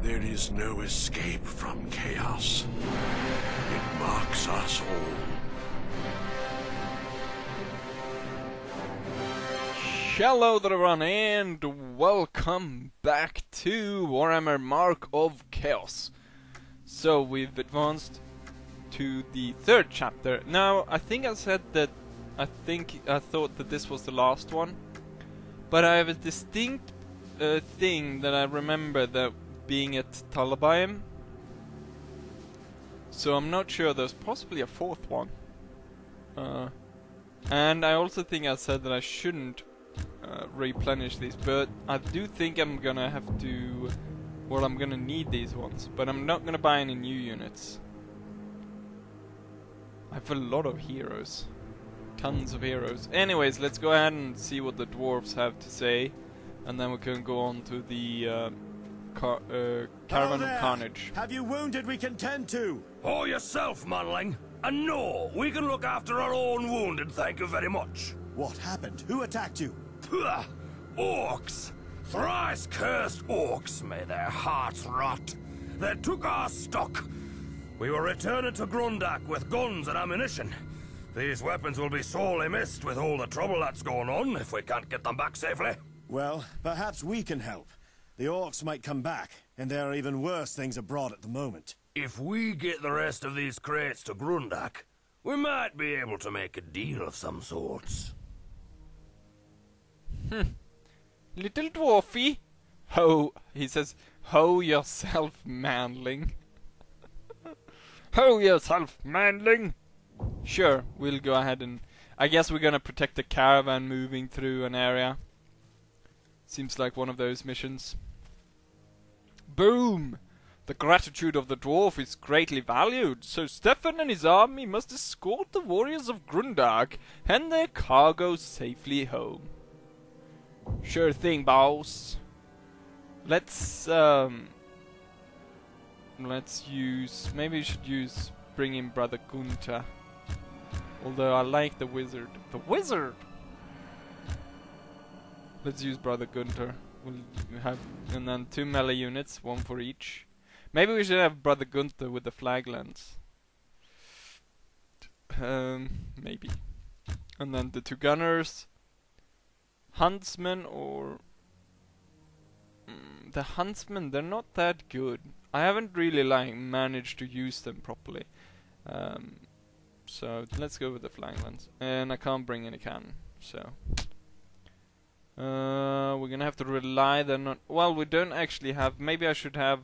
There is no escape from chaos. It marks us all. Hello there everyone, and welcome back to Warhammer Mark of Chaos. So we've advanced to the third chapter. Now, I think I said that I thought that this was the last one, but I have a distinct thing that I remember that being at Talabayim. So I'm not sure, there's possibly a fourth one. And I also think I said that I shouldn't replenish these, but I do think I'm gonna have to, well, I'm gonna need these ones, but I'm not gonna buy any new units. I have a lot of heroes, tons of heroes. Anyways, let's go ahead and see what the dwarves have to say, and then we can go on to the Caravan of Carnage. Have you wounded we can tend to? Oh, yourself, manling. And no, we can look after our own wounded, thank you very much. What happened? Who attacked you? Pugh, orcs. Thrice cursed orcs, may their hearts rot. They took our stock. We were returning to Grundak with guns and ammunition. These weapons will be sorely missed with all the trouble that's going on if we can't get them back safely. Well, perhaps we can help. The orcs might come back, and there are even worse things abroad at the moment. If we get the rest of these crates to Grundak, we might be able to make a deal of some sorts. Little dwarfy, ho, he says, ho yourself, manling. Ho yourself, manling. Sure, we'll go ahead and, I guess we're gonna protect the caravan moving through an area. Seems like one of those missions. Boom! The gratitude of the dwarf is greatly valued, so Stefan and his army must escort the warriors of Grundag and their cargo safely home. Sure thing, boss. Let's use, maybe we should use, bring in Brother Gunther. Although I like the wizard. The wizard! Let's use Brother Gunther. We'll have, and then 2 melee units, 1 for each. Maybe we should have Brother Gunther with the flag lance. Maybe. And then the 2 gunners. Huntsmen or... the huntsmen, they're not that good. I haven't really managed to use them properly. So let's go with the flag lance. And I can't bring any cannon, so... we're gonna have to rely then on... Well, we don't actually have... Maybe I should have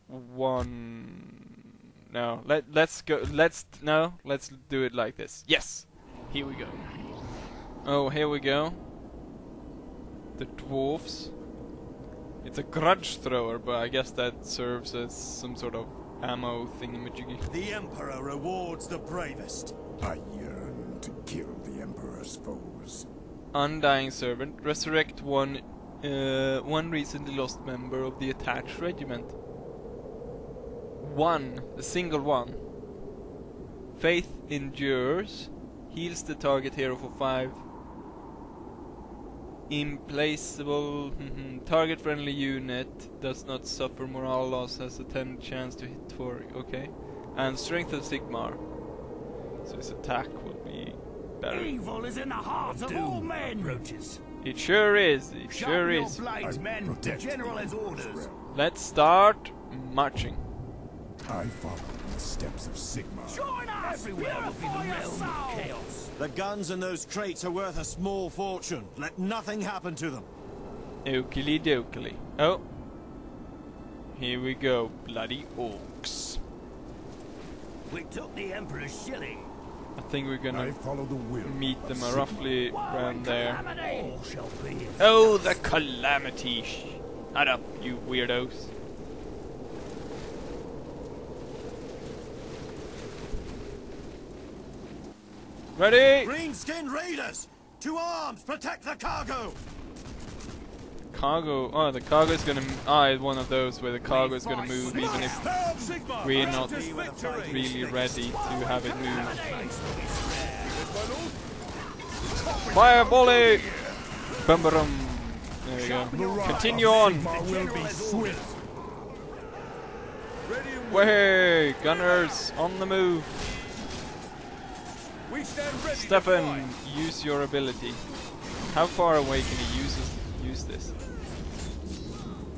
one... No, let's go... Let's do it like this. Yes! Here we go. Oh, here we go. The dwarfs. It's a grudge thrower, but I guess that serves as some sort of ammo thingamajiggy. The Emperor rewards the bravest. I yearn to kill the Emperor's foes. Undying Servant. Resurrect one recently lost member of the attached regiment. A single one. Faith endures. Heals the target hero for 5. Implacable. Target friendly unit does not suffer morale loss, has a 10 chance to hit for. Okay. And Strength of Sigmar. So his attack will be better. Evil is in the heart of all men. Roaches. It sure is. It sure is. Blades, men. The general has orders. Let's start marching. I follow in the steps of Sigmar. Join us. Everywhere will be the realm of chaos. The guns and those crates are worth a small fortune. Let nothing happen to them. Oakley dokley. Oh. Here we go. Bloody orcs. We took the Emperor's shilling. I think we're I gonna follow the will meet them of roughly around there. All shall be. Oh, the calamity. Shut up, you weirdos. Ready? Green-skinned raiders! To arms! Protect the cargo! Cargo. Oh, the cargo is gonna. It's one of those where the cargo is gonna move even if we're not really ready to have it move. Fire volley! Bum, ba, dum. There we go. Continue on. Ready and Way, gunners on the move. we stand ready. Stefan, use your ability. How far away can he use this?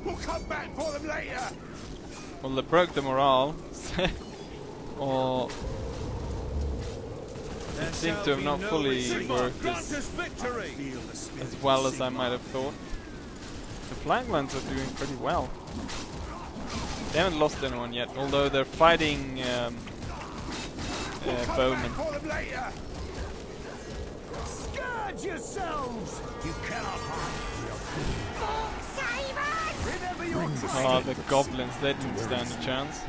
We'll come back for them later. Well, they broke the morale. Or it seemed to have not fully worked as well as I might have thought. The flaglands are doing pretty well. They haven't lost anyone yet, although they're fighting bowmen. Scourge yourselves! You cannot hide. Remember your Oh, the goblins, they didn't stand a chance.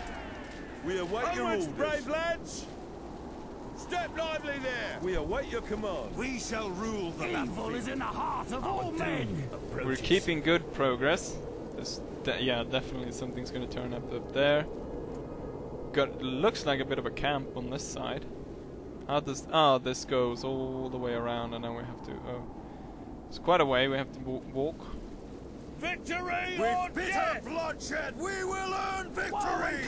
We await your orders, brave lads. Step lively there. We await your command. We shall rule the Evil is in the heart of all men. We're keeping good progress. Yeah, definitely something's gonna turn up there. Looks like a bit of a camp on this side. How does... Oh, this goes all the way around and then we have to... Oh. It's quite a way, we have to walk. Victory or death! Bloodshed, we will earn victory!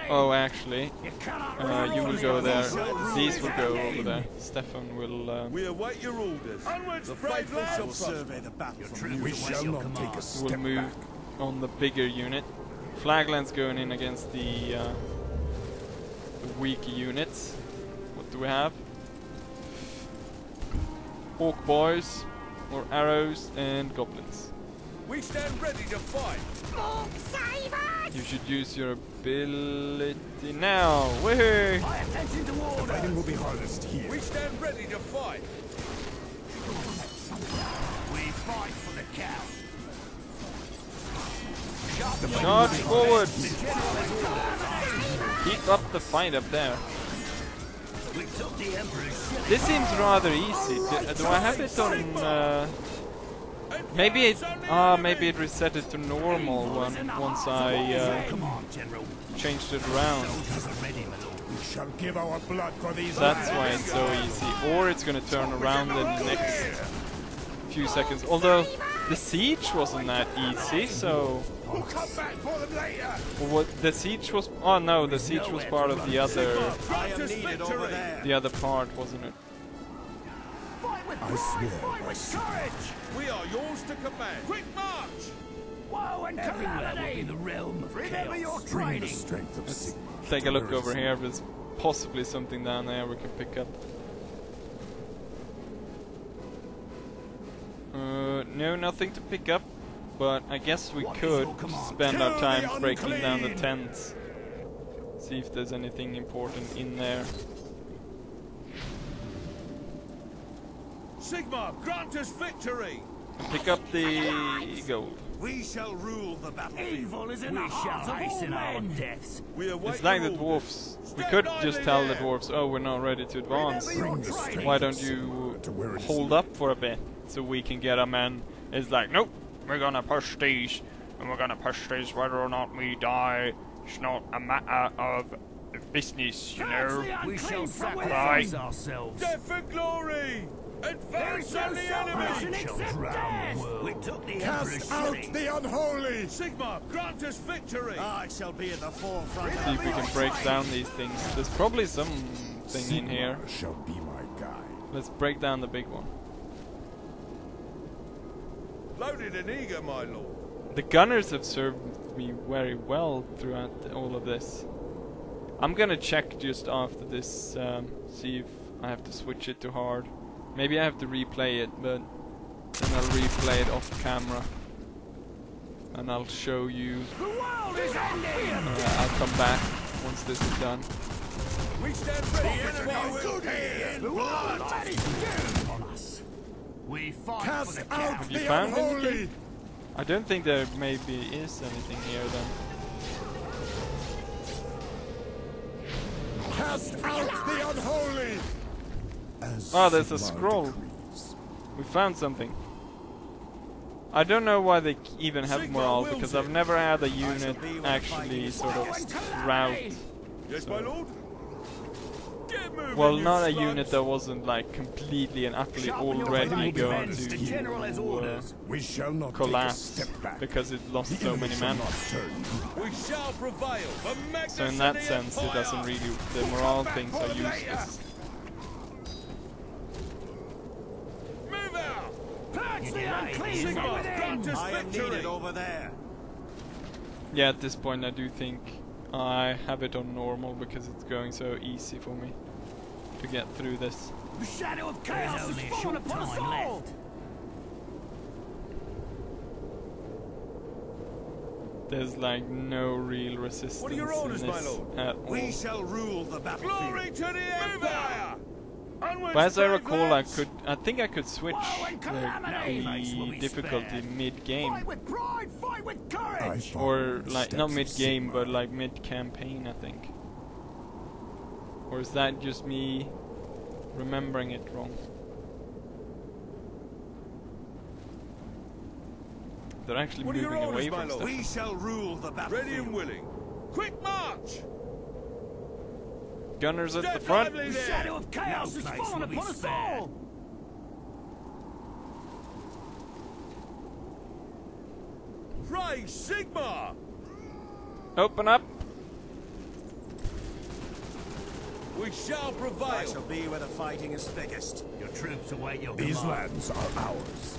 Oh, actually, you will go there. These will go over there. Stefan will... we await your orders. Onwards, brave lads! will survey the battle from We shall not take a will step move back. on the bigger unit. Flaglands going in against the weaker units. What do we have? Orc boys, or arrows, and goblins. We stand ready to fight. You should use your ability now. Woohoo! Pay attention to The orders. fighting will be hardest here. We stand ready to fight. We fight for the count. Charge forward! Keep up the fight up there. We took the Emperor's ship. This seems rather easy. Do I have it on... maybe it reset it to normal once I changed it around. We shall give our blood for these. That's why it's so easy. Or it's gonna turn around in the next few seconds. Although the siege wasn't that easy, so... We'll come back for them later. What the siege was? Oh no, the siege was part of the other part, wasn't it? Fight with I pride, swear fight by with courage. We are yours to command. Quick march. Woe and calamity. The realm of Remember your Bring the training. strength of Sigma. Take a look over here. There's possibly something down there we can pick up. No, nothing to pick up. But I guess we could spend our time breaking down the tents. See if there's anything important in there. Sigma, grant us victory. And pick up the gold. We shall rule the battlefield. Evil is in the heart of all men. Deaths. We await It's like the your dwarves. orders. We could Stand just lively tell the there. dwarves, oh, we're not ready to advance. Bring the strength Why of don't Sigma you to where it is hold needed. up for a bit so we can get our men? It's like, nope, we're gonna push these, and we're gonna push these whether or not we die. It's not a matter of business, you know. We shall sacrifice sacrifice ourselves. Death for glory. Advance on the enemy. We took the Cast out the unholy! Sigma, grant us victory. I shall be at the forefront. See if we can break down these things. There's probably something in here. Sigma shall be my guide. Let's break down the big one. Loaded and eager, my lord. The gunners have served me very well throughout all of this. I'm gonna check just after this, see if I have to switch it to hard. Maybe I have to replay it, but then I'll replay it off camera. And I'll show you. The world is ending. I'll come back once this is done. We stand ready. The enemy will be in blood. On us. We fight for Cast the out count. Have you the found unholy! anything? I don't think there maybe is anything here then. Cast out the unholy! Oh, there's a Sigma scroll. decrees. We found something. I don't know why they even have morale, because I've never had a unit actually sort of rout. Yes, my lord. Get moving, well, you not a slugs. unit that wasn't like completely and utterly already going to We shall not collapse take a step back. because it lost The so enemy many shall men. not turn. We shall prevail. For Magnus So in and that the sense, it Empire. doesn't really. The morale things are useless. Move out. Purge the unclean Sigma, from within! grant us I am victory. needed over there. Yeah, at this point, I do think I have it on normal because it's going so easy for me to get through this. The shadow of chaos has fallen upon us all! There's like no real resistance What are your orders, in my this lord? at all. We shall rule the battlefield. Glory to the Empire. Onwards, But as I brave recall, lads. I think I could switch Woe and calamity! the difficulty mid-game, Fight with pride! Fight with courage! or like not mid-game, but like mid-campaign, I think. Or is that just me remembering it wrong? They're actually What are your moving orders, away my from lord? stuff. We shall rule the battlefield. Ready and willing. Quick march. Gunners at the Step front. lively The there. shadow of chaos has fallen upon us all! Pray Sigma. Open up. We shall I prevail. shall be where the fighting is thickest. Your troops await your These command. lands are ours.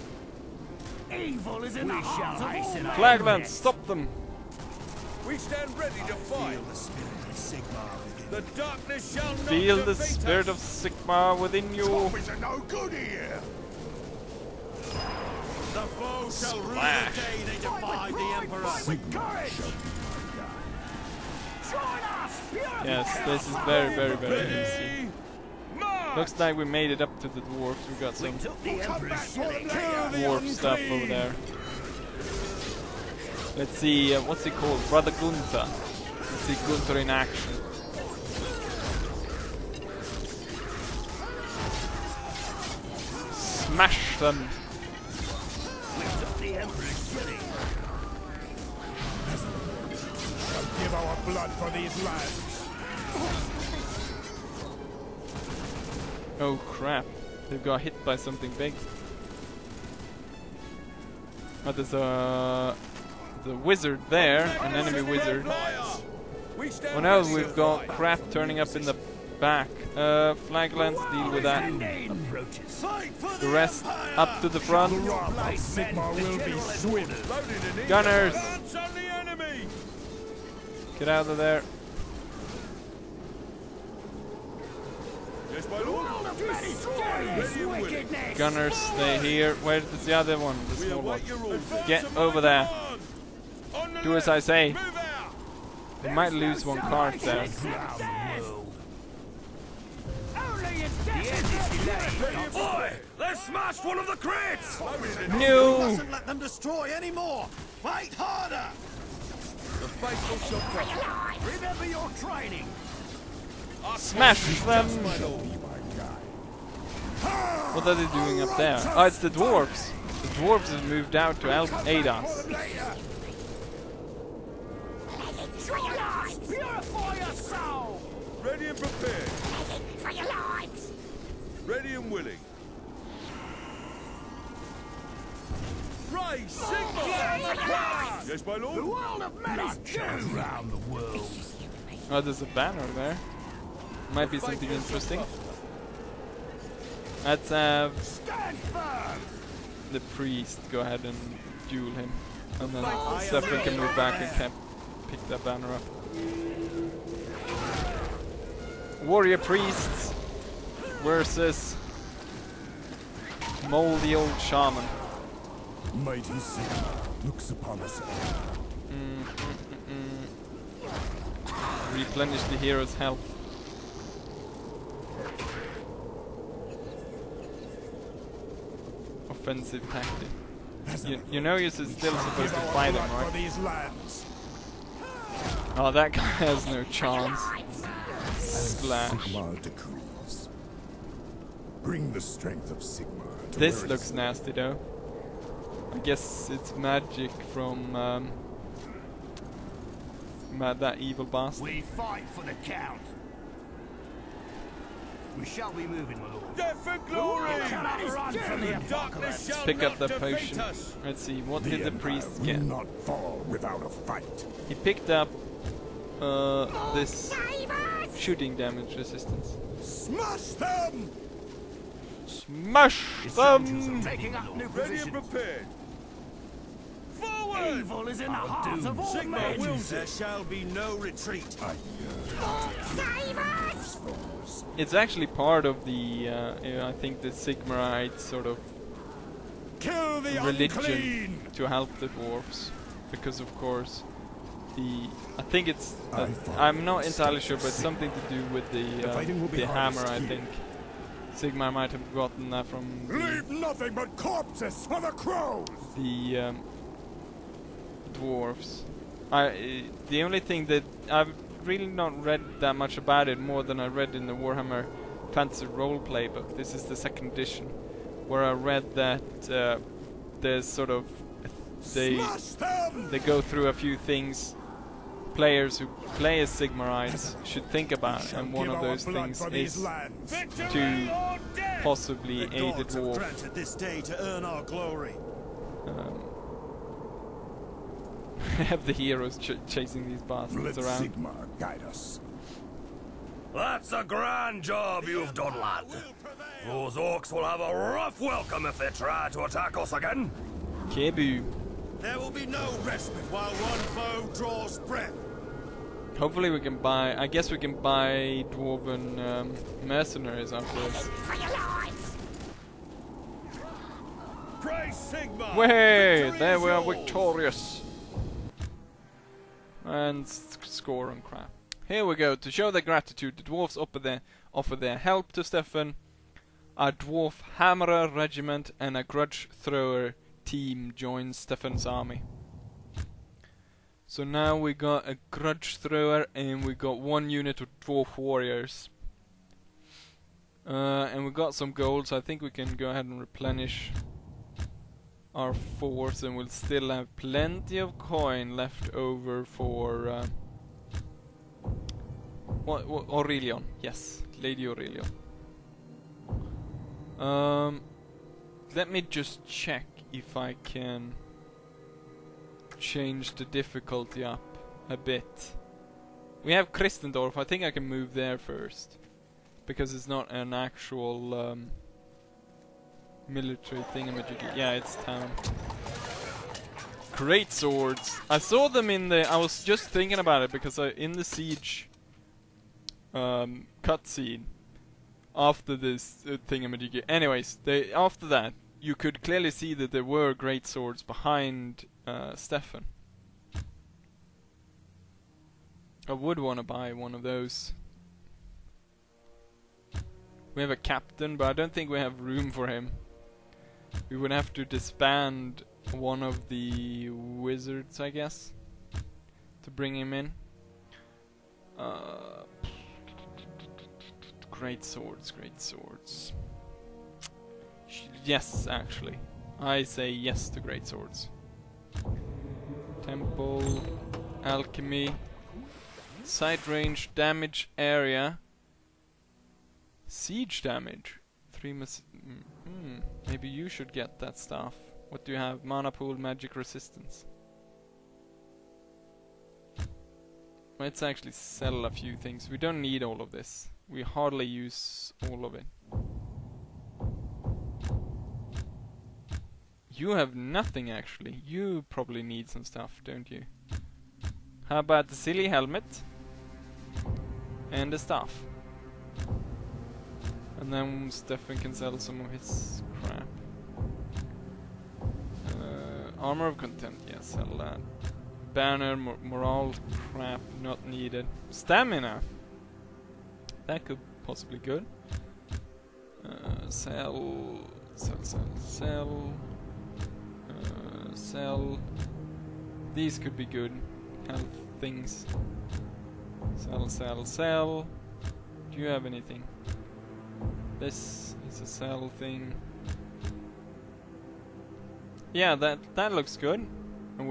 Evil is in the heart of all men. Flaglands, stop them. We stand ready to fight. Feel the spirit of Sigmar within. The darkness shall not Feel the defeat spirit us. of Sigma within you. Zombies are no good here. The foe shall rue Splash. the day they Fight defied with the pride! Emperor. Fight with courage! Join us! Purify Yes, our this is soul! very, very, very easy. Ready. March. Looks like we made it up to the dwarves. We got some Took the Emperor's city. dwarf stuff over there. Let's see, what's he called? Brother Gunther. Let's see Gunther in action. Smash them! We took the Emperor's city. Shall give our blood for these lands. Oh crap, they got hit by something big. Oh, there's a wizard there, an enemy wizard. We stand Oh no, ready we've to got fight. crap turning up in the back. Flaglands, deal with that. Approaches. Fight for The rest up to the front. The wrath of Sigmar will be swift. Loaded and eager. Gunners! Advance on the enemy. Get out of there. Yes, my lord. Destroy and willing. wickedness! Gunners, stay here. Where's the other one? The We small one. await your orders. Get Advance over and there. command. On the Do as left. I say. Move out. We might lose one card there. Only in death! Oi! Let's smash one of the crates. Loaded and No! Mustn't let them destroy any more. Fight harder. the faithful shall prosper. Remember your training! Smash them! My lord. What are they doing up there? Oh, it's the dwarves. The dwarves have moved out to aid us. Purify your soul! Ready and prepared. Ready and willing. Ray Sigma! Yes, my The lord. world of men is doomed! Around the world. Oh, there's a banner there. Might be something interesting. Let's have Stand firm! the priest go ahead and duel him. And then Stefan can move back and can pick that banner up. Warrior priests versus moldy old shaman. Mighty Sigmar looks upon us all. Replenish the hero's health. Offensive tactic. You know you're still supposed to fight him, For right? these lands. Oh, that guy has no chance. Splash. Sigmar decrees. Bring the strength of Sigmar to This where it looks is. nasty though. I guess it's magic from that evil bastard. We fight for the Count. We shall be moving, my lord. Death for glory! You cannot run from the apocalypse. Pick up the potion. Let's see, what did the priest will get? not fall without a fight. He picked up this shooting damage resistance. Smash them! Smash them! Taking up new Ready and positions. prepared. Forward! Evil is in the heart of all Sigma men. wills There it. shall be no retreat. It's actually part of the, I think the Sigmarite sort of Kill the religion unclean! to help the dwarves, because of course I think it's I follow I'm not entirely steps sure, of but Sigma. something to do with The fighting will be the hammer. hardest I here. think Sigmar might have gotten that from Leave nothing but corpses for the crows! the dwarves. The only thing that I've really not read that much about it, more than I read in the Warhammer Fantasy Roleplay book. This is the second edition, where I read that there's sort of they go through a few things players who play as Sigmarites should think about, and one of those things is to possibly The aid a gods have dwarf. granted this day to earn our glory. Have the heroes chasing these Let bastards around. Sigmar guide us. That's a grand job you've done, lad. Those orcs will have a rough welcome if they try to attack us again. Kebu. There will be no respite while one foe draws breath. Hopefully we can buy, I guess we can buy dwarven mercenaries after this. Praise Sigma! Way, Victory there is we are yours. victorious. And score and crap. Here we go. To show their gratitude, the dwarves offer their help to Stefan. A dwarf hammerer regiment and a grudge thrower team joins Stefan's army. So now we got a grudge thrower and we got one unit of dwarf warriors. And we got some gold, so I think we can go ahead and replenish our force, and we'll still have plenty of coin left over for Aurelion. Yes, Lady Aurelion. Let me just check if I can change the difficulty up a bit. We have Christendorf. I think I can move there first, because it's not an actual military thingamajiggy. Yeah, it's town. Great swords. I saw them in the. I was just thinking about it because in the siege cutscene after this thingamajiggy. Anyways, after that you could clearly see that there were great swords behind Stefan. I would want to buy one of those. We have a captain, but I don't think we have room for him. We would have to disband one of the wizards, I guess, to bring him in. Great swords, great swords. Yes, actually. I say yes to great swords. Temple, alchemy, sight range, damage area, siege damage. 3 maybe you should get that stuff. What do you have? Mana pool, magic resistance. Let's actually sell a few things. We don't need all of this. We hardly use all of it. You have nothing actually. You probably need some stuff, don't you? How about the silly helmet? And the staff. And then Stefan can sell some of his crap. Armor of contempt, yes, sell that. Banner, morale, crap, not needed. Stamina! That could possibly good. Sell. Sell. These could be good. Health things. Sell. Do you have anything? This is a sell thing. Yeah, that looks good. And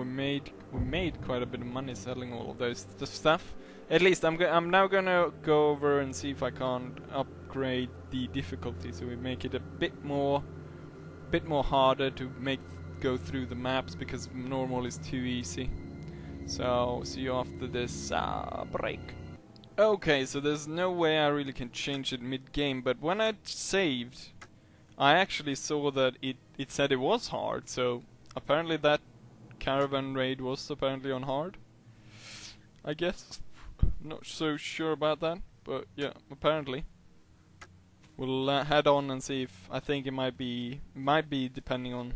we made quite a bit of money selling all of those stuff. At least I'm now gonna go over and see if I can't upgrade the difficulty, so we make it a bit more harder to go through the maps, because normal is too easy. So see you after this break. Okay, so there's no way I really can change it mid-game, but when I saved, I actually saw that it said it was hard, so apparently that caravan raid was apparently on hard, I guess. Not so sure about that, but yeah, apparently. We'll head on and see if, I think it might be depending on,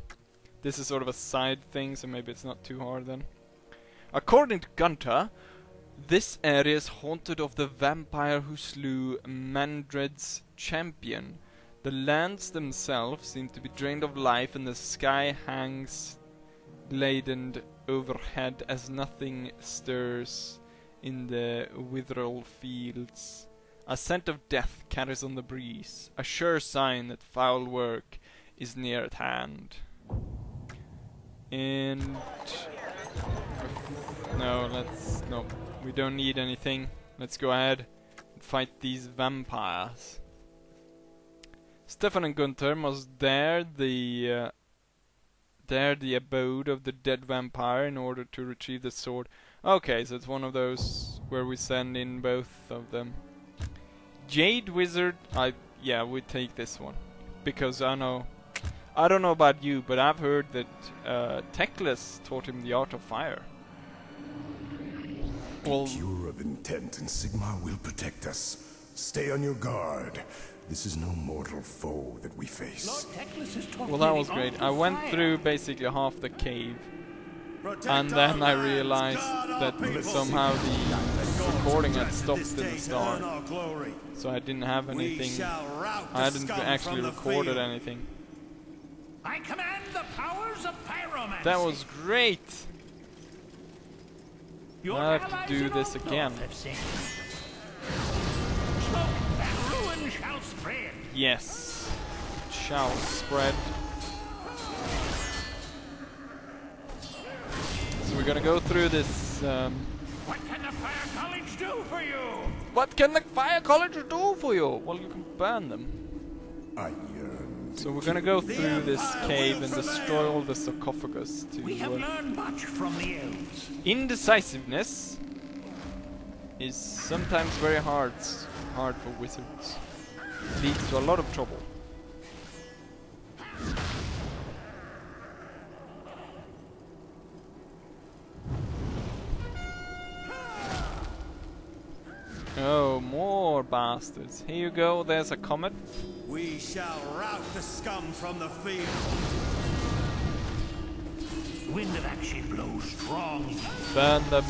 this is sort of a side thing, so maybe it's not too hard then. According to Gunter, this area is haunted of the vampire who slew Mandred's champion. The lands themselves seem to be drained of life, and the sky hangs laden overhead as nothing stirs in the withral fields. A scent of death carries on the breeze, a sure sign that foul work is near at hand. And no, we don't need anything. Let's go ahead and fight these vampires. Stefan and Gunther must dare the abode of the dead vampire in order to retrieve the sword. Okay, so it's one of those where we send in both of them. Jade Wizard, we take this one, because I don't know about you, but I've heard that Teclis taught him the art of fire. Well, Pure of intent, and Sigmar will protect us. Stay on your guard. This is no mortal foe that we face. well, that was great. I went through basically half the cave, and then I realized that somehow the recording had stopped in the start, so I didn't have anything. I hadn't actually recorded anything. I command the powers of pyromancy. That was great. Your I have to allies do in this all again. north have sinned. Smoke and ruin shall spread. Yes, it shall spread. So we're gonna go through this. What can the Fire College do for you? What can the Fire College do for you? Well, you can burn them. I yearn. So we're gonna go through this cave and destroy all the sarcophagus to. We have learned much from the elves. Indecisiveness is sometimes very hard for wizards. Leads to a lot of trouble. Oh, more bastards. Here you go, there's a comet. We shall rout the scum from the field. Wind of action blows strong. Burn them.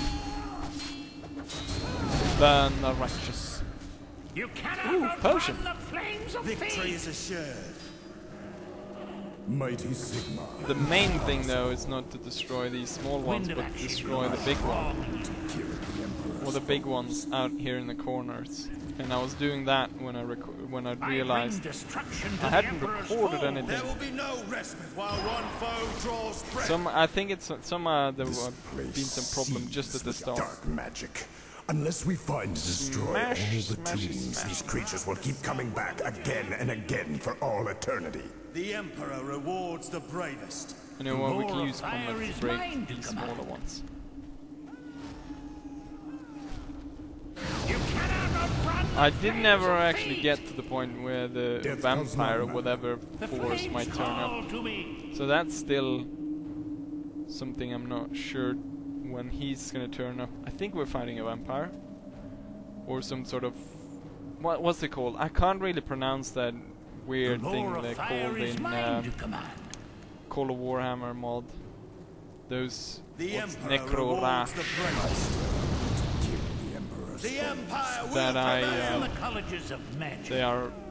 Burn the righteous. You cannot Ooh, outrun potion. the flames of Victory fate. is assured. Mighty Sigmar. The main thing though is not to destroy these small ones, Wind of but action destroy the blows big one. strong. Or the big ones out here in the corners. And I was doing that when I realized Destruction to I the hadn't Emperor's recorded foe. anything. There will be no respite while one foe draws breath. I think it's there This were place been some problem just at the seethes with start. dark magic. Unless we find and destroy all the Smash, tombs, smash. these creatures will keep coming back again and again for all eternity. The Emperor rewards the bravest. You know what? We roar can of use fire combat is to break mine to these command. smaller ones. You cannot outrun the I did flames never of actually fate. get to the point where the Death comes vampire or not. whatever The force flames might turn call up. to me. So that's still something I'm not sure when he's gonna turn up. I think we're fighting a vampire. Or some sort of... what's it called? I can't really pronounce that weird The thing roar of they fire called is in mine to command. Call of Warhammer mod. Those... The what's Emperor Necro rewards Rash the bravest. The Emperor's The Empire will that prevail. The colleges of magic.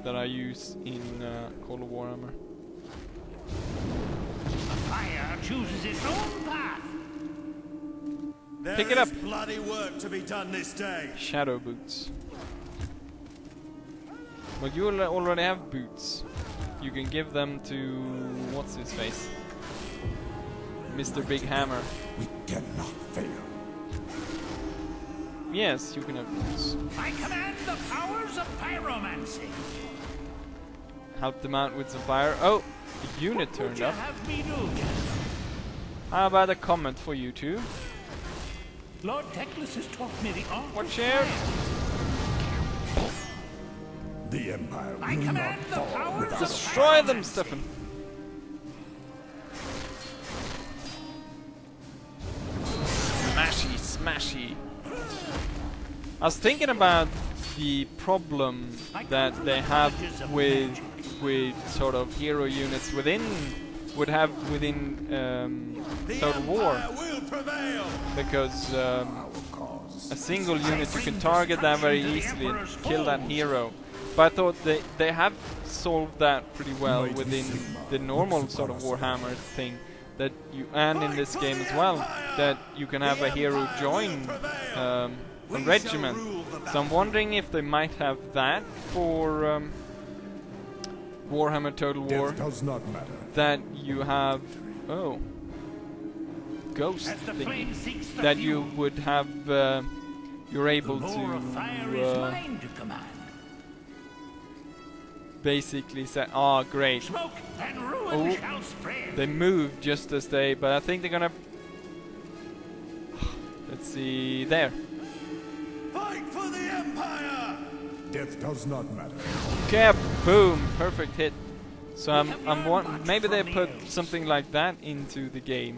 that I use in Call of Warhammer. Fire chooses its own path. There Pick it is up. bloody work to be done this day. Shadow boots. Well, you already have boots. You can give them to what's his face, Mr. Big Hammer. We cannot Yes, you can have rules. I command the powers of pyromancy. Help them out with some fire. Oh, the unit Would turned you up. have me do? How about a comment for you two? Lord Teclis has taught me the art. Watch of out! fire. The Empire I will command not the fall powers without of Destroy them, pyromancy. Stefan! Smashy, smashy. I was thinking about the problem that they have with sort of hero units within Total War, because a single unit you can target that very easily and kill that hero. But I thought they have solved that pretty well within the normal sort of Warhammer thing, that you, and in this game as well, that you can have a hero join a regiment. So I'm wondering if they might have that for Warhammer Total War, Death does not matter. that you have ghost As the thingy, flame seeks the that fuel, you would have you're able roar of fire is to mine to command. basically say, oh great, Smoke and ruin Oh. shall spread. they moved just as they, but I think they're gonna, let's see, there. Fight for the Empire! Death does not matter. Kaboom! Perfect hit. So maybe they put something like that into the game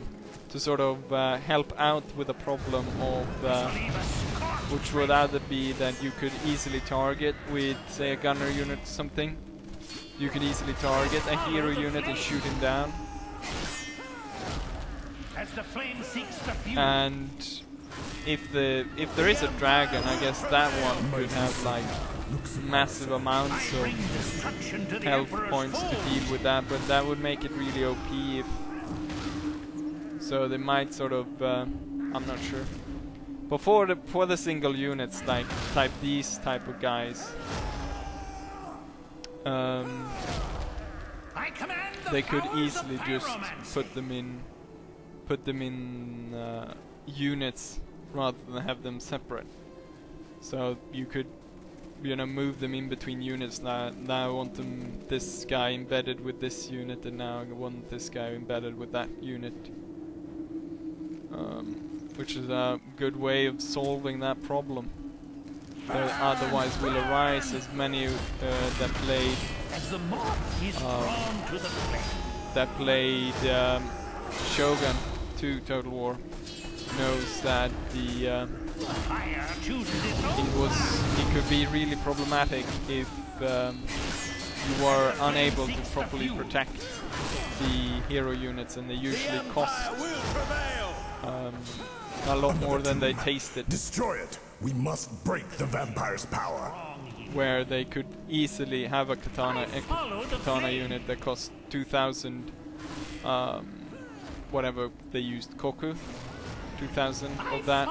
to sort of help out with the problem of Leave a scorch which would either be that you could easily target with, say, a gunner unit or something. You could easily target a hero unit and shoot him down. as the flame seeks the fuel. And if there is a dragon, I guess that one could have like massive amounts of Bring destruction to the health Emperor's points to foes. deal with that, but that would make it really OP if... So they might sort of... I'm not sure. But for the single units, like these type of guys, I command the they could powers of easily just pyromancy. put them in units rather than have them separate. So you could, you know, move them in between units. Now I want this guy embedded with this unit, and now I want this guy embedded with that unit. Which is a good way of solving that problem. There otherwise will arise, as many that played As the moth is drawn to the flame. Shogun 2 Total War knows that the Fire chooses its own it could be really problematic if you are unable to properly protect the hero units, and they usually cost a lot more than they tasted. Destroy it. We must break the vampire's power. Where they could easily have a katana unit that costs 2,000, whatever they used, koku, 2,000 of that,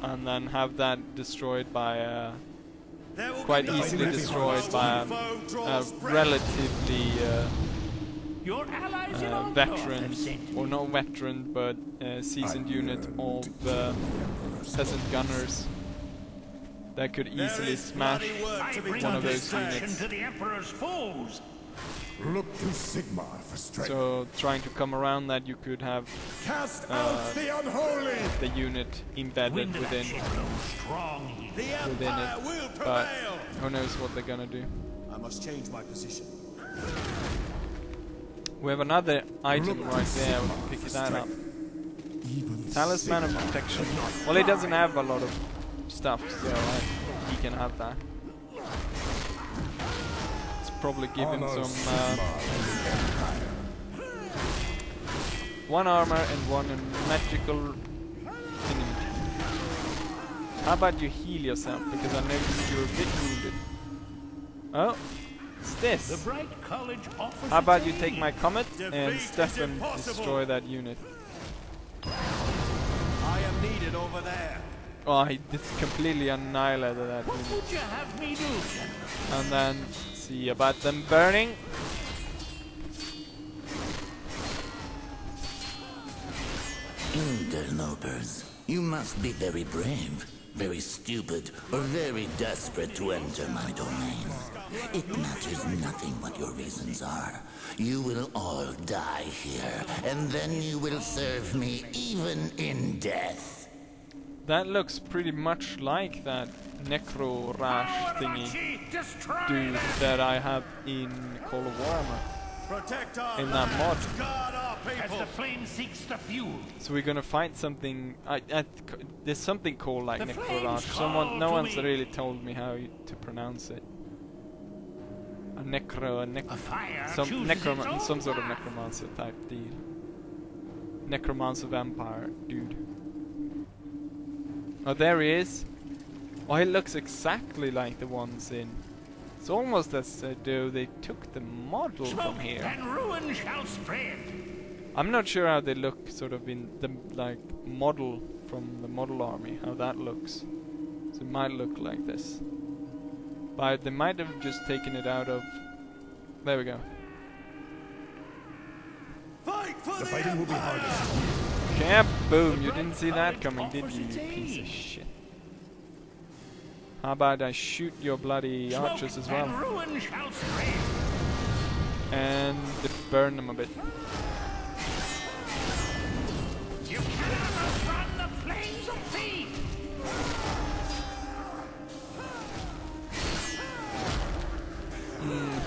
and then have that destroyed by quite easily destroyed by a relatively Your allies in Andor veteran, have sent or not veteran, but seasoned unit of peasant gunners that could easily smash I bring one of those destruction units. to the Emperor's foes. Look to Sigmar for strength. So trying to come around that, you could have Cast out the unholy. the unit embedded Wind of within action blows strong here. it, but who knows what they're gonna do. I must change my position. We have another item right there, we can pick that up. Talisman of Protection. Well, he doesn't have a lot of stuff, so he can have that. Let's probably give him some one armor and one magical thingy. How about you heal yourself, because I noticed you're a bit wounded. Oh, it's The this. bright college offers How about its you take aid. my comet and Defeat is Stefan impossible. destroy that unit? I am needed over there. Oh, he completely annihilated that What unit. would you have me do, General? And then see about them burning. Interlopers. You must be very brave, very stupid, or very desperate to enter my domain. It matters nothing what your reasons are. You will all die here, and then you will serve me even in death. That looks pretty much like that Necro Rash thingy dude that I have in Call of Warhammer. Protect our In that mod. guard our As people. the flame seeks the fuel. So we're gonna fight something. There's something called like The Necro flames Rash. call No to one's me. really told me how to pronounce it. A A fire chooses its own some sort of path. necromancer type deal. Necromancer vampire dude. Oh, there he is. Oh, he looks exactly like the ones in. It's almost as though they took the model Smoke from here. and ruin shall spread. I'm not sure how they look, sort of in the like model from the model army. How that looks. So it might look like this, but they might have just taken it out of. There we go. Fight for The the fighting will be Empire! hardest. Kaboom! You didn't see that coming, did you, you piece of shit? How about I shoot your bloody archers as well? And ruin shall spread. And burn them a bit. You cannot outrun the flames of feet.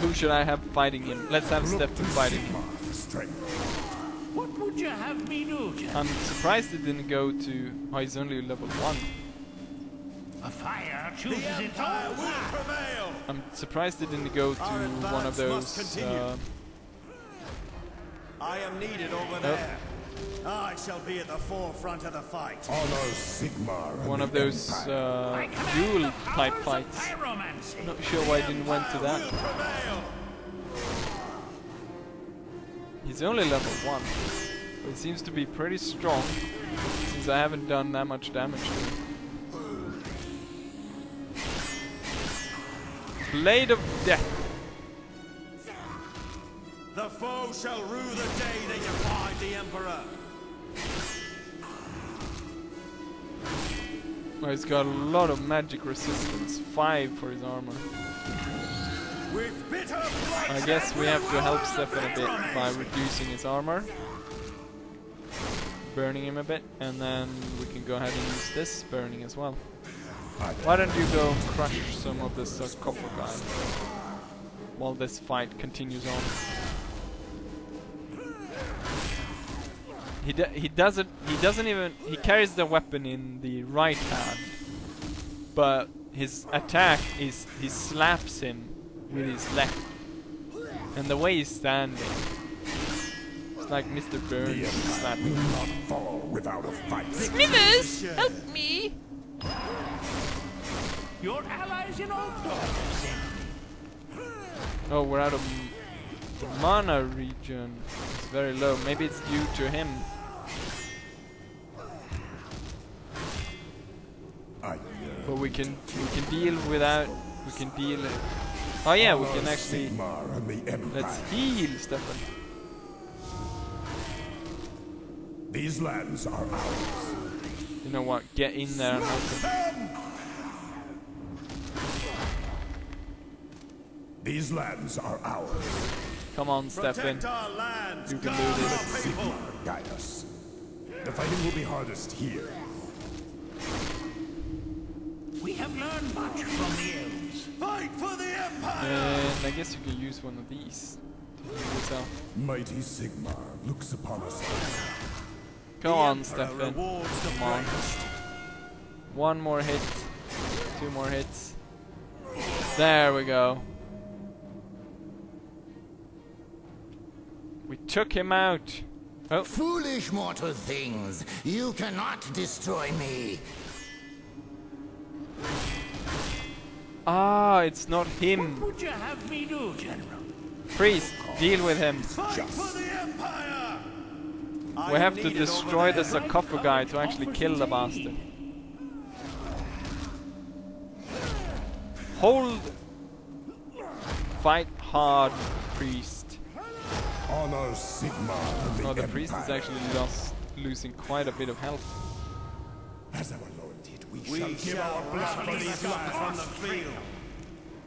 Who should I have fighting him? Let's have Look Stefan to fighting him. Sigmar for strength. What would you have me do, General? I'm surprised it didn't go to... Oh, he's only level 1. A fire The chooses its Empire own will path. prevail! I'm surprised it didn't go to Our one of advance must those... continue. I am needed over there. I shall be at the forefront of the fight. Honor Sigmar and one the of those Empire. I command duel the type powers of fights. pyromancy. Not sure why I didn't went to Empire that. will prevail! He's only level 1. But he seems to be pretty strong, since I haven't done that much damage to him. Blade of Death. The foe shall rue the day they defied the Emperor. Oh, he's got a lot of magic resistance. 5 for his armor. With bitter blood. I guess we have to help Stefan a bit by reducing his armor. Burning him a bit, and then we can go ahead and use this burning as well. Why don't you go crush some of this sarcophagi while this fight continues on? He doesn't even, he carries the weapon in the right hand, but his attack is he slaps him with his left, and the way he's standing, it's like Mr. The Burns Empire slapping. will not fall without a fight. Smithers, help me! Your allies in Ogdor have sent me. Oh, we're out of the mana region. It's very low. Maybe it's due to him. But we can deal without. We can deal. Oh yeah, we can actually. Sigmar and the Empire. Let's heal, Stefan. These lands are ours. You know what? Get in there and help him. These lands are ours. Come on, Stefan. Protect our lands. You can guard do our this. people. Sigmar guide us. The fighting will be hardest here. We have learned much from the elves. Fight for the Empire. And I guess you can use one of these to heal yourself. Mighty Sigmar looks upon us all. Come The on, Emperor Stefan. rewards the Come on. bravest. One more hit. 2 more hits. There we go. We took him out. Oh, Foolish mortal things, you cannot destroy me. it's not him. What would you have me do, General? Priest, deal with him. Fight for the Empire. I We am have to needed over destroy the there. sarcophagi to actually kill the bastard. Hold. Fight hard, priest. Honor Sigmar and the Oh, the Empire. priest is actually losing quite a bit of health. As our Lord did, we We shall give shall our blood for release these them lands. from the field.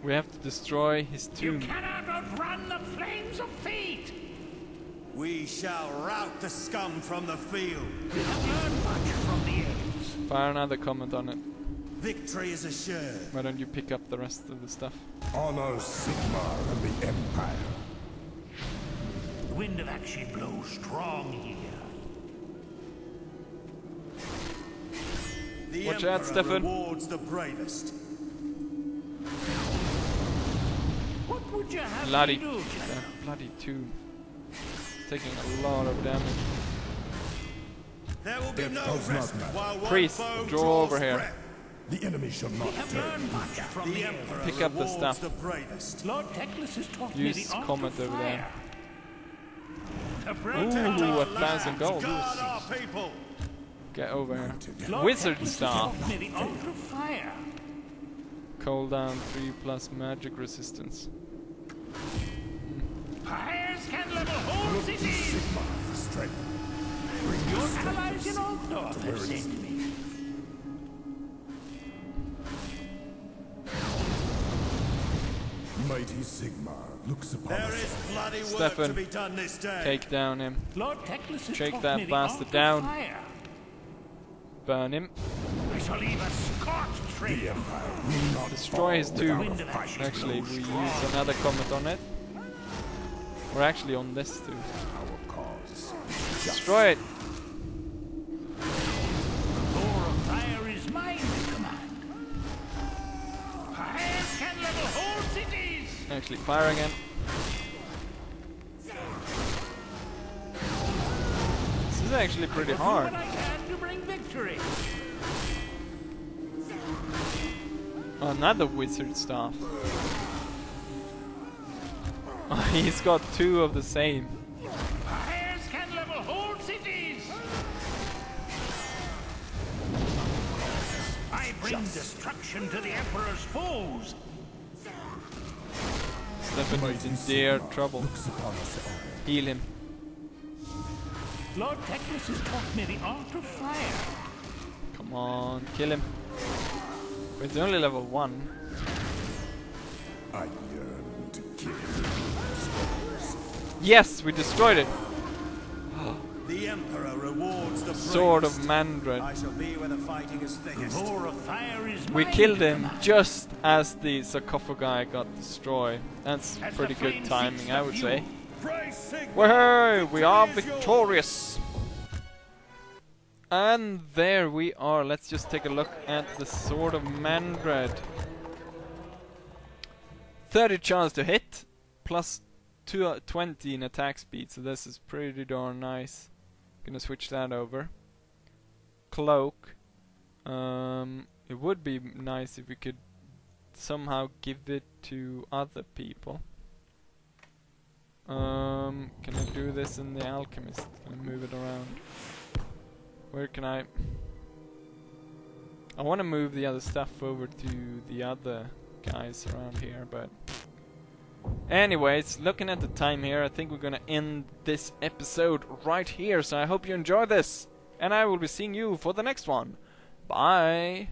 We have to destroy his You tomb. cannot outrun the flames of fate. We shall rout the scum from the field. We have learned much from the elves. Fire another comment on it. Victory is assured. Why don't you pick up the rest of the stuff? Honor Sigmar and the Empire. The wind of action blows strong here. The Watch out, Emperor Stefan. rewards the bravest. What would you have Bloody, me do, General? that bloody tomb. Taking a lot of damage. There will be Death no does not rest matter. while one Priest, foe draw draws over here. breath. The enemy shall not We have turn. learned much from The the elves. Emperor Pick up the rewards stuff. the bravest. Lord Teclis has taught me Use the art comment of over there. fire. Ooh, Protect our 1,000 lands, gold. guard our people. Get over here. Lord Wizard Teclis has staff. taught me the art of fire. Cooldown 3+ magic resistance. Fires can level whole Look to cities. Sigmar for strength. Bring Your your strength allies in Altdorf have sent me. Mighty Sigmar looks upon There us. is bloody work Stefan, to be done this day. Take down him. Lord Teclis has Shake taught that me the bastard art down. of fire. Burn him. I shall leave a scorched The trail. Empire will not Destroy his fall tomb. without a fight. Actually, we use another comment on it. Or actually on this too. Our cause. Destroy it! Roar of fire is mine to command. Fires can level whole cities. Actually, fire again. This is actually pretty Do hard. what I can to bring victory. Another wizard staff. He's got two of the same. Fires can level whole cities. I bring destruction to the Emperor's foes. Stefan is in dear trouble. Looks upon us all. Heal him. Lord Teclis has taught me the art of fire. Come on, kill him. But it's only level 1. I yearn to kill you. Yes, we destroyed it. The Emperor rewards the Sword of bravest. Mandred. I shall be where the fighting is thickest. Roar of fire is We mine killed to him command. just as the sarcophagi got destroyed. That's As pretty the good flame timing, seeks I the would fuel. say. Praise Sigmar. Woohoo! We are Victory is yours. victorious! And there we are. Let's just take a look at the Sword of Mandred. 30 chance to hit, plus 20 in attack speed, so this is pretty darn nice. Gonna switch that over. Cloak. It would be nice if we could somehow give it to other people. Can I do this in the Alchemist and move it around? Where can I want to move the other stuff over to the other guys around here, but anyways, looking at the time here, I think we're gonna end this episode right here, so I hope you enjoy this, and I will be seeing you for the next one. Bye!